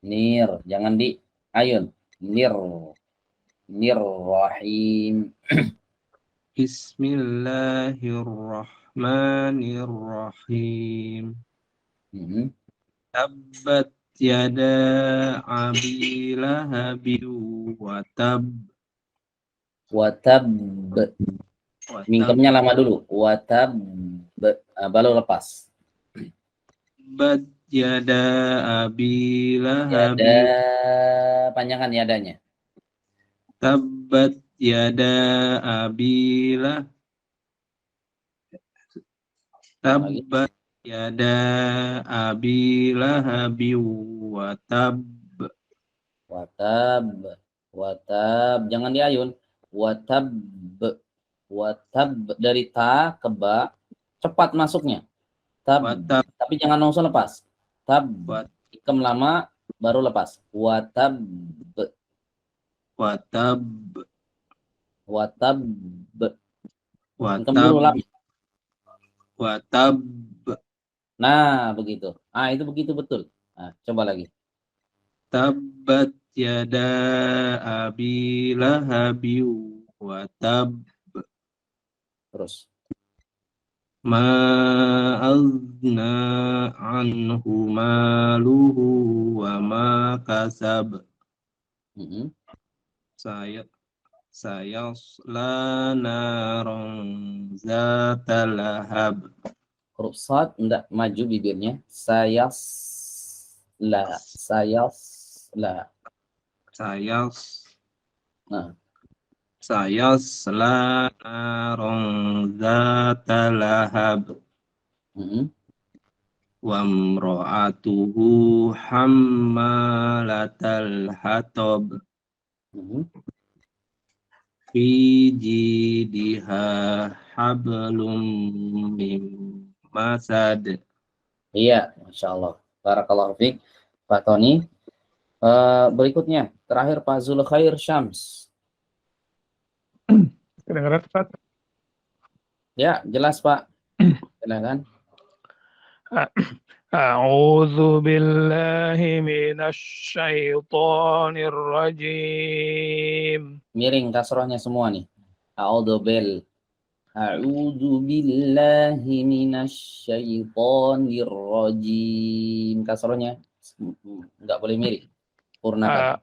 Nir, jangan di ayun. Nirrahim. Bismillahirrahmanirrahim. Tabbat yada abi lahabin wa tab. Watab. Mingkemnya lama dulu. Watab. Baru lepas. Tabbat yada abi lahabin. Yada, panjangan yadanya. Tabbat yada abi lah. Tabbat yada abi lahabin wa tab. Watab, jangan diayun. Watab dari ta ke ba, cepat masuknya. Watab. Tapi jangan langsung lepas. Ikem lama baru lepas. Watab. Nah, begitu. Itu begitu betul. Nah, coba lagi. Tabbat yada abi lahabi wa tab. Terus. Ma azna anhu maluhu wa ma kasab. Sayasla naron zata lahab. Huruf sad enggak maju bibirnya. Sayasla. Nah. Sayasla naron zata lahab. Wa mra'atuhu hammalatal hatab. Fi jidha hablum mim masad. Iya, Masya Allah. Barakallahu fiik, Pak Tony. Berikutnya, terakhir Pak Zulkhair Syams. Kedengaran, Pak? Ya, jelas, Pak. Silakan. A'udzu billahi minasy syaithanir rajim. Miring kasrohnya semua nih. A'udzu billahi minasy syaithanir rajim. Kasrohnya enggak boleh miring. Purnakan.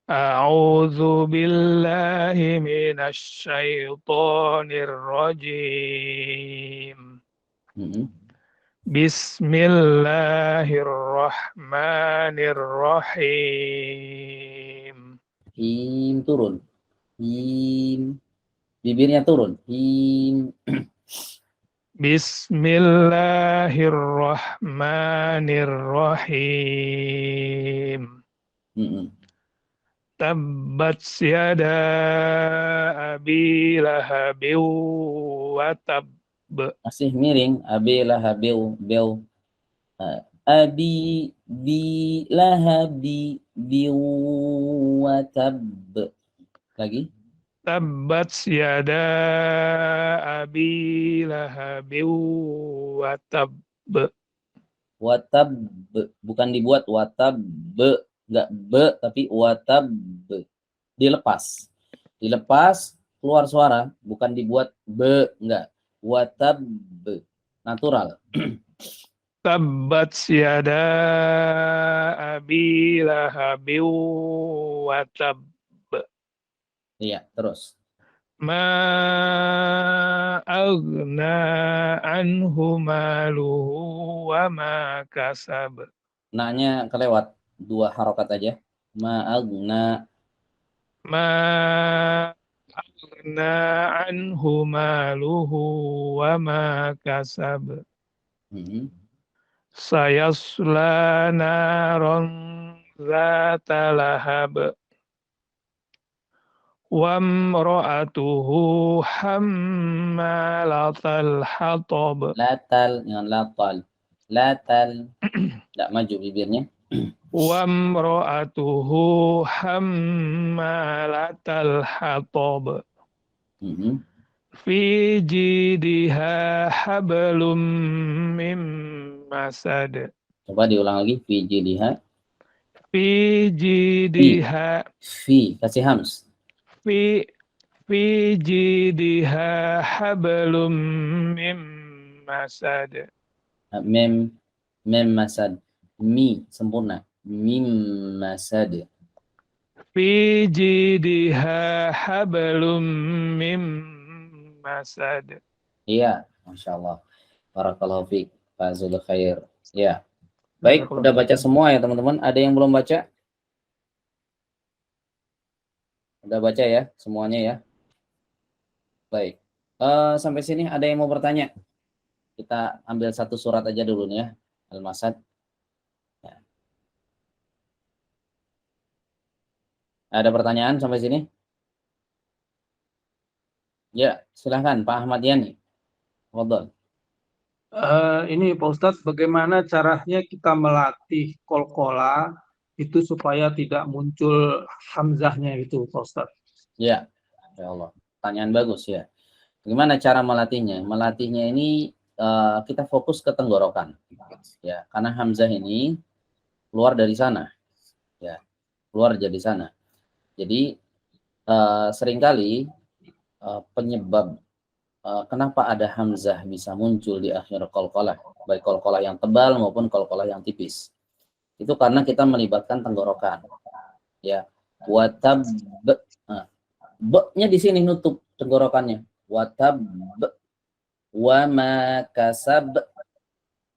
A'udzu billahi minasy syaithanir rajim. Bismillahirrahmanirrahim. Him turun. Him. Bibirnya turun. Him. Bismillahirrahmanirrahim. Tabbat yada abi lahabin wa tab. Masih miring. Abi lahabil bel. Abi bi lahabi bi wa tab. Lagi. Tabbat yada abi lahabin wa tab. Watab, bukan dibuat watab, enggak be tapi watab. Dilepas. Dilepas keluar suara, bukan dibuat be, enggak. Watab, natural. Tabbat yada abi lahabin wa tab. Iya, terus. Ma aghna anhu maluhu wa ma kasab. Na-nya kelewat, 2 harokat aja. Ma'agna. Ma aghna anhu maluhu wa ma kasab. Sayasla naran zata lahab. Wa imra'atuhu hammalatal hatab. Latal, dengan latal. Latal. Tidak maju bibirnya. Wa imra'atuhu hammalatal hatab. Fi jidiha hablum mim masad. Coba diulang lagi. Fi jidiha. Fi jidiha. Fi, kasih hams. Fi jidiha hablum mim masad. Mem masad. Mi, sempurna. Mim masad. Fi jidiha hablum mim masad. Iya, Masya Allah. Barakallahu fiik. Fazul khair. Ya. Baik, udah baca semua ya teman-teman. Ada yang belum baca? Udah baca ya semuanya ya. Baik. Sampai sini ada yang mau bertanya? Kita ambil satu surat aja dulu nih ya. Al-Masad. Ya. Ada pertanyaan sampai sini? Ya, silahkan Pak Ahmad Yani. Fadhol. Ini Pak Ustadz, bagaimana caranya kita melatih qalqalah itu supaya tidak muncul hamzahnya itu Pak Ustadz? Ya, ya Allah. Pertanyaan bagus ya. Bagaimana cara melatihnya? Melatihnya ini kita fokus ke tenggorokan. Ya, karena hamzah ini keluar dari sana. Ya, keluar dari sana. Jadi seringkali penyebab kenapa ada hamzah bisa muncul di akhir qalqalah, baik qalqalah yang tebal maupun qalqalah yang tipis. Itu karena kita melibatkan tenggorokan. Ya, watab, be-nya di sini nutup tenggorokannya. Watab, wa ma kasab,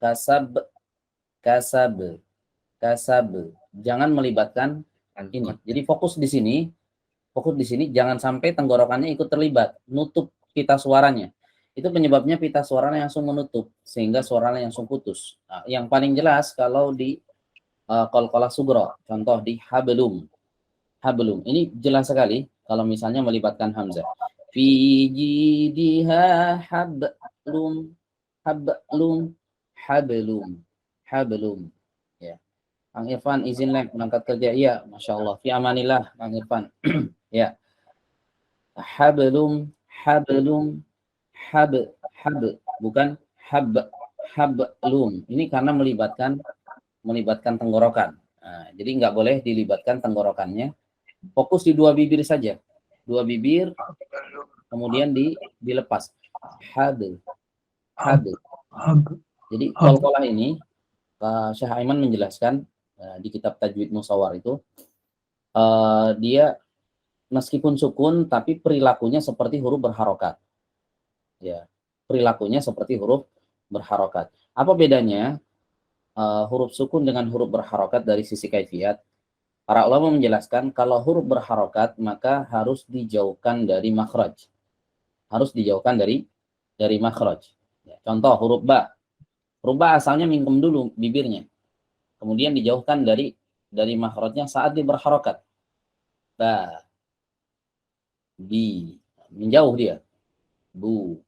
kasab, kasab, kasab. Jangan melibatkan ini. Jadi fokus di sini, jangan sampai tenggorokannya ikut terlibat, nutup pita suaranya. Itu penyebabnya pita suaranya langsung menutup sehingga suaranya langsung putus. Nah, yang paling jelas kalau di qalqalah sugro, contoh di hablum. Hablum ini jelas sekali kalau misalnya melibatkan hamzah. Fi jidiha hablum, hablum, hablum, hablum. Ya. Kang Irfan izin berangkat kerja. Iya, Masya Allah. Fi amanillah, Kang Irfan. Ya. Hablum, hablum, bukan hablum. Ini karena melibatkan tenggorokan. Nah, jadi nggak boleh dilibatkan tenggorokannya. Fokus di 2 bibir saja. 2 bibir, kemudian dilepas. Habl. Jadi qalqalah ini, Syekh Aiman menjelaskan di kitab Tajwid Musawwar itu, dia meskipun sukun tapi perilakunya seperti huruf berharokat. Ya, perilakunya seperti huruf berharokat. Apa bedanya huruf sukun dengan huruf berharokat dari sisi kaifiat? Para ulama menjelaskan kalau huruf berharokat maka harus dijauhkan dari makhraj. Harus dijauhkan dari makhraj. Ya, contoh huruf ba. Huruf ba asalnya mingkem dulu bibirnya. Kemudian dijauhkan dari makhrajnya saat dia berharokat. Ba. Bi. Menjauh dia. Bu.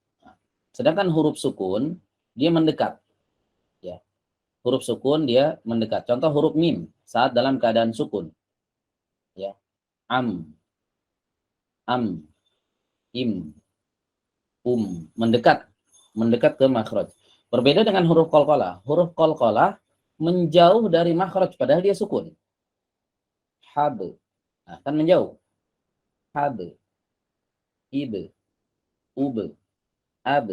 Sedangkan huruf sukun dia mendekat. Ya. Huruf sukun dia mendekat. Contoh huruf mim saat dalam keadaan sukun. Ya. Am, im, mendekat ke makhraj. Berbeda dengan huruf qalqalah. Huruf qalqalah menjauh dari makhraj padahal dia sukun. Hab. Nah, kan menjauh. Hab. Ib. Ub. Ab.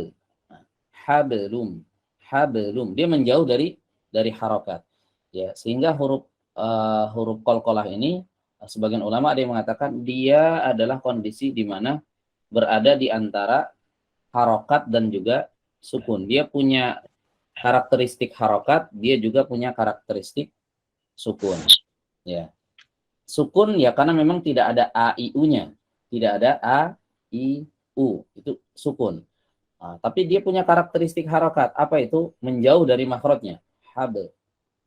Nah, hablum. Hablum. Dia menjauh dari harokat. Ya, sehingga huruf qalqalah ini sebagian ulama ada yang mengatakan dia adalah kondisi di mana berada di antara harokat dan juga sukun. Dia punya karakteristik harokat, dia juga punya karakteristik sukun. Ya. Sukun ya karena memang tidak ada a i u-nya. Tidak ada a i u. Itu sukun. Nah, tapi dia punya karakteristik harokat. Apa itu? Menjauh dari makhrajnya. Hab.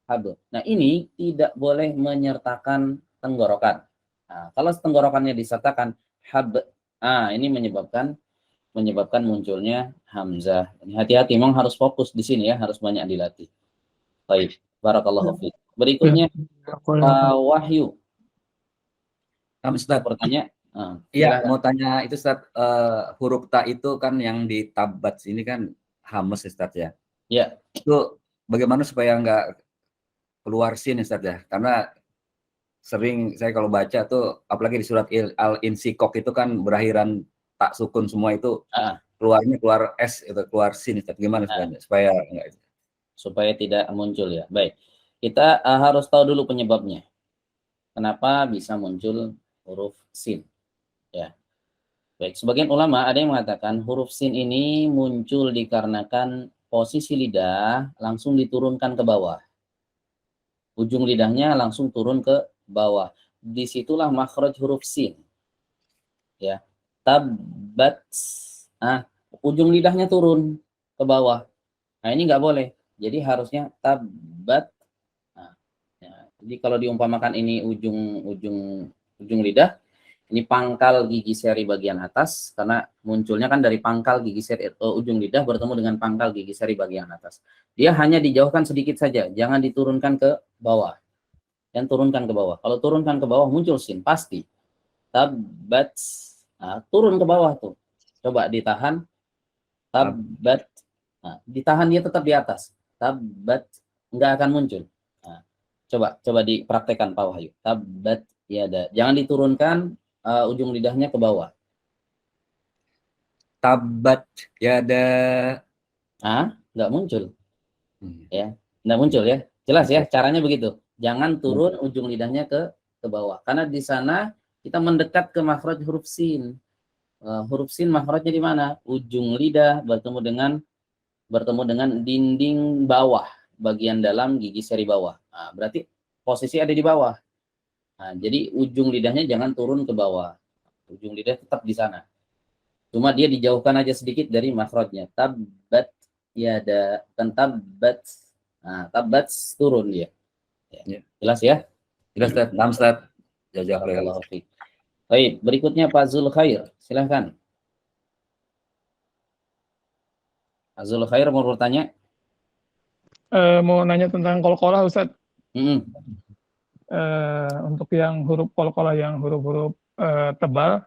Hab. Nah, ini tidak boleh menyertakan tenggorokan. Nah, kalau tenggorokannya disertakan hab, ini menyebabkan munculnya hamzah. Hati-hati, memang harus fokus di sini ya, harus banyak dilatih. Baik, barakallahu fiik. Berikutnya Pak Wahyu. Ustaz, pertanyaan. Iya, mau tanya itu Ustaz, huruf ta itu kan yang di tabat sini kan hamas Ustaz ya. Iya. Itu bagaimana supaya nggak keluar sin Ustaz ya? Karena sering saya kalau baca tuh apalagi di surat Al-Insyikok itu kan berakhiran tak sukun semua itu keluarnya keluar s itu keluar sin Ustaz. Gimana supaya enggak itu? Supaya tidak muncul ya. Baik. Kita harus tahu dulu penyebabnya. Kenapa bisa muncul huruf sin? Ya. Baik, sebagian ulama ada yang mengatakan huruf sin ini muncul dikarenakan posisi lidah langsung diturunkan ke bawah. Ujung lidahnya langsung turun ke bawah. Disitulah makhraj huruf sin. Ya. Tabat. Ujung lidahnya turun ke bawah. Nah, ini nggak boleh. Jadi harusnya tabat. Jadi kalau diumpamakan ini ujung lidah, ini pangkal gigi seri bagian atas, karena munculnya kan dari pangkal gigi seri ujung lidah bertemu dengan pangkal gigi seri bagian atas. Dia hanya dijauhkan sedikit saja, jangan diturunkan ke bawah. Dan turunkan ke bawah. Kalau turunkan ke bawah muncul sin pasti. Tabat. Turun ke bawah tuh. Coba ditahan. Tabat. Ditahan dia tetap di atas. Tabat nggak akan muncul. Coba dipraktekkan Pak Wahyu. Tabat yada. Jangan diturunkan ujung lidahnya ke bawah. Tabat yada. Nggak muncul. Ya, nggak muncul ya. Jelas ya, caranya begitu. Jangan turun ujung lidahnya ke bawah. Karena di sana kita mendekat ke makhraj huruf sin. Huruf sin makhrajnya di mana? Ujung lidah bertemu dengan dinding bawah, bagian dalam gigi seri bawah. Berarti posisi ada di bawah. Jadi ujung lidahnya jangan turun ke bawah. Ujung lidah tetap di sana. Cuma dia dijauhkan aja sedikit dari makhrajnya. Tabat yada, bukan tabat. Tabat turun dia. Ya. Jelas ya? Jelas Ustaz. Naam Ustaz. Jazakallahu khair. Baik, berikutnya Pak Zulkhair. Silahkan. Pak Zulkhair mau bertanya? Mau nanya tentang qalqalah Ustaz. Untuk yang huruf qalqalah yang huruf-huruf tebal,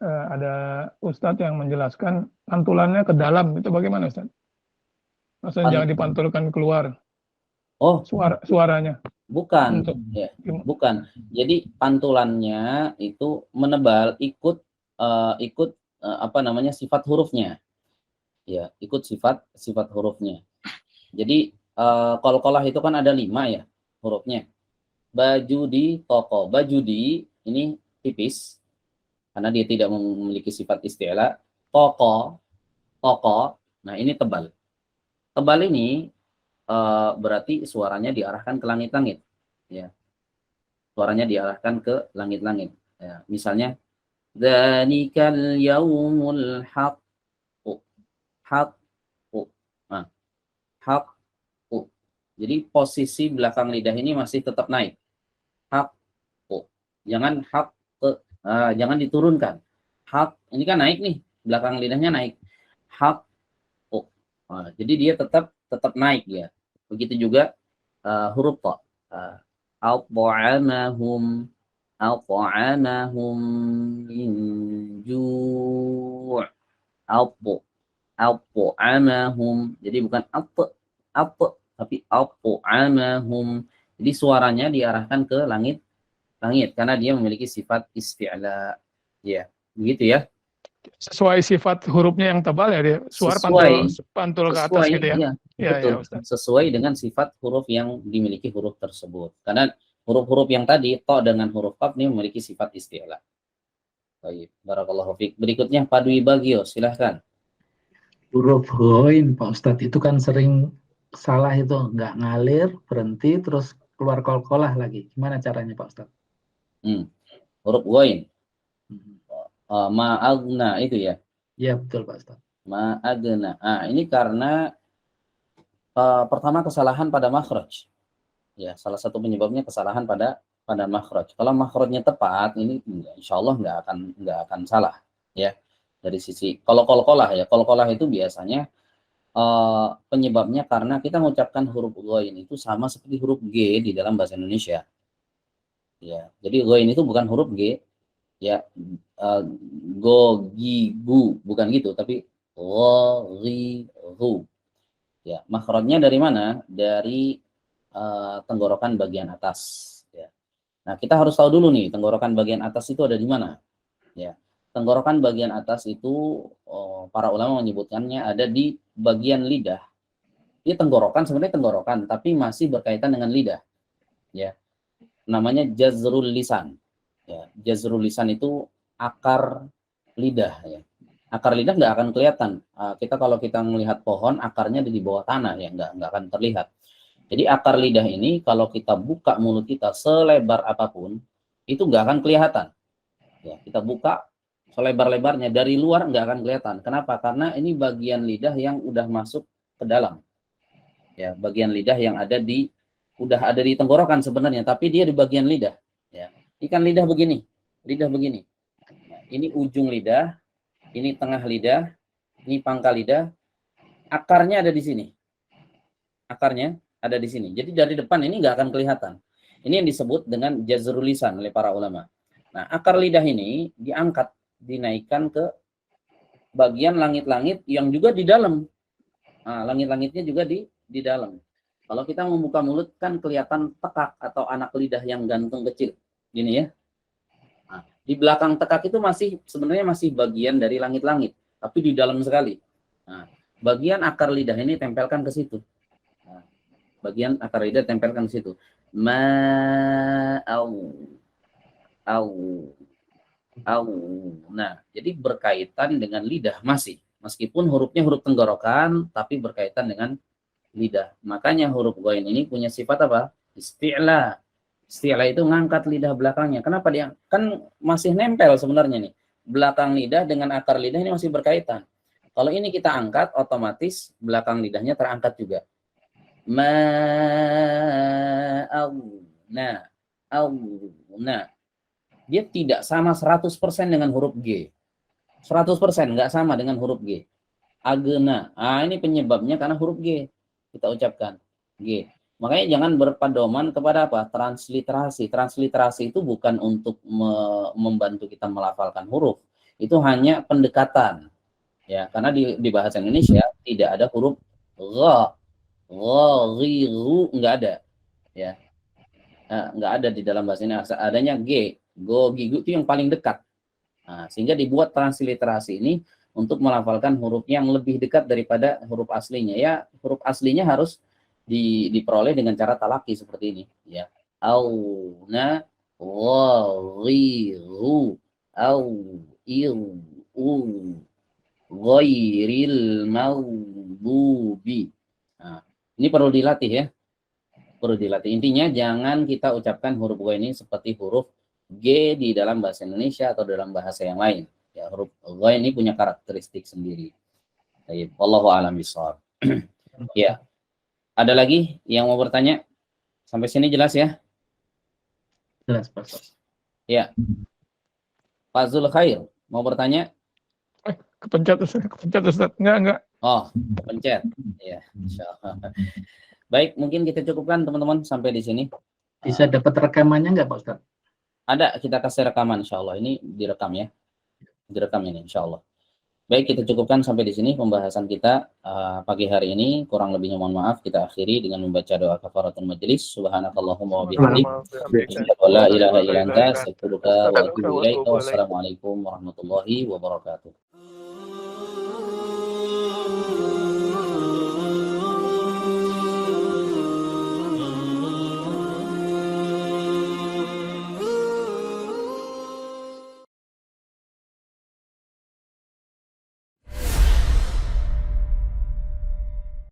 ada Ustadz yang menjelaskan pantulannya ke dalam, itu bagaimana Ustaz? Maksudnya jangan dipantulkan keluar. Suaranya. Bukan. Ya, bukan. Jadi pantulannya itu menebal ikut sifat hurufnya. Ya, ikut sifat hurufnya. Jadi qalqalah itu kan ada 5 ya hurufnya. Bajudi, toko. Bajudi ini tipis karena dia tidak memiliki sifat isti'la. Toko. Nah, ini tebal. Tebal ini berarti suaranya diarahkan ke langit-langit. Ya. Suaranya diarahkan ke langit-langit. Ya. Misalnya dzalikal yaumul haqqu. Haqqu. Haqqu. Jadi posisi belakang lidah ini masih tetap naik. Haqqu. Jangan haqqu. Jangan diturunkan. Haq ini kan naik nih, belakang lidahnya naik. Haqqu. Jadi dia tetap naik ya. Begitu juga huruf ta. At'amahum min ju'. At'amahum. Jadi bukan at, tapi tapi at'amahum. Jadi suaranya diarahkan ke langit karena dia memiliki sifat isti'la. Ya, begitu ya. Sesuai sifat hurufnya yang tebal ya, dia suara pantul ke atas gitu ya. Iya, Ya, betul. ya, Ustaz. Sesuai dengan sifat huruf yang dimiliki huruf tersebut. Karena huruf-huruf yang tadi, to dengan huruf qaf ini memiliki sifat isti'la. Baik, barakallahu fiik. Berikutnya Pak Dwi Bagio, silahkan. Huruf ghain Pak Ustadz itu kan sering salah itu, nggak ngalir, berhenti, terus keluar kol-kolah lagi. Gimana caranya Pak Ustadz? Huruf ghain. Ma'agna itu ya? Iya betul Pak Ustadz. Ma'agna. Ini karena pertama kesalahan pada makhraj. Ya, salah satu penyebabnya kesalahan pada makhraj. Kalau makhrajnya tepat, ini insya Allah nggak akan salah. Ya, dari sisi kalau qalqalah ya, qalqalah itu biasanya penyebabnya karena kita mengucapkan huruf ghain itu sama seperti huruf G di dalam bahasa Indonesia. Ya, jadi ghain itu bukan huruf G. Ya, go, gi, gu, bukan gitu, tapi go, ri, ru. Ya, makhrajnya dari mana? Dari tenggorokan bagian atas. Ya. Nah, kita harus tahu dulu nih, tenggorokan bagian atas itu ada di mana? Ya, tenggorokan bagian atas itu para ulama menyebutkannya ada di bagian lidah. Ini tenggorokan sebenarnya tenggorokan, tapi masih berkaitan dengan lidah. Ya, namanya jazrul lisan. Ya, jazrul lisan itu akar lidah. Ya. Akar lidah nggak akan kelihatan. Kalau kita melihat pohon, akarnya di bawah tanah ya, nggak akan terlihat. Jadi akar lidah ini kalau kita buka mulut kita selebar apapun, itu nggak akan kelihatan. Ya, kita buka selebar-lebarnya dari luar nggak akan kelihatan. Kenapa? Karena ini bagian lidah yang udah masuk ke dalam. Ya, bagian lidah yang udah ada di tenggorokan sebenarnya, tapi dia di bagian lidah. Ya. Ikan lidah begini, Nah, ini ujung lidah, ini tengah lidah, ini pangkal lidah, akarnya ada di sini. Akarnya ada di sini. Jadi dari depan ini nggak akan kelihatan. Ini yang disebut dengan jazrul lisan oleh para ulama. Nah, akar lidah ini diangkat, dinaikkan ke bagian langit-langit yang juga di dalam. Nah, langit-langitnya juga di dalam. Kalau kita membuka mulut kan kelihatan tekak atau anak lidah yang gantung kecil. Gini ya. Nah, di belakang tekak itu sebenarnya masih bagian dari langit-langit, tapi di dalam sekali. Nah, bagian akar lidah ini tempelkan ke situ. Nah, bagian akar lidah tempelkan ke situ. Nah, jadi berkaitan dengan lidah meskipun hurufnya huruf tenggorokan, tapi berkaitan dengan lidah. Makanya huruf ghain ini punya sifat apa? Isti'la. Isti'la itu ngangkat lidah belakangnya. Kenapa dia? Kan masih nempel sebenarnya nih. Belakang lidah dengan akar lidah ini masih berkaitan. Kalau ini kita angkat, otomatis belakang lidahnya terangkat juga. Nah, dia tidak sama 100% dengan huruf G. 100% nggak sama dengan huruf G. Agena. Ini penyebabnya karena huruf G. Kita ucapkan G. Makanya jangan berpedoman kepada apa? Transliterasi. Transliterasi itu bukan untuk membantu kita melafalkan huruf. Itu hanya pendekatan. Ya, karena di bahasa Indonesia tidak ada huruf gha, ri, ru, nggak ada. Ya. Nggak ada di dalam bahasa ini. Adanya G, go, gi, gu itu yang paling dekat. Nah, sehingga dibuat transliterasi ini untuk melafalkan huruf yang lebih dekat daripada huruf aslinya. Ya, huruf aslinya harus diperoleh dengan cara talaki seperti ini. Ya, au, na, wa, ri, ru, au, il, u, ghairil maghdubi. Nah, ini perlu dilatih ya. Perlu dilatih. Intinya jangan kita ucapkan huruf ghain ini seperti huruf G di dalam bahasa Indonesia atau dalam bahasa yang lain. Ya, huruf ghain ini punya karakteristik sendiri. Baik, wallahu a'lam bishawab. Ya. Ada lagi yang mau bertanya? Sampai sini jelas ya? Jelas, Pak. Ya. Pak Zulkhair mau bertanya? Kepencet Ustaz. Enggak. Oh, pencet. Ya, insyaallah. Baik, mungkin kita cukupkan teman-teman sampai di sini. Bisa dapat rekamannya nggak Pak Ustaz? Ada, kita kasih rekaman insyaallah. Ini direkam ya. Direkam ini insyaallah. Baik, kita cukupkan sampai di sini pembahasan kita pagi hari ini. Kurang lebihnya mohon maaf. Kita akhiri dengan membaca doa kafaratul majelis. Subhanakallahumma wa bihamdik. Asyhadu an la ilaha illa anta, astaghfiruka wa atubu ilaik. Wassalamualaikum warahmatullahi wabarakatuh.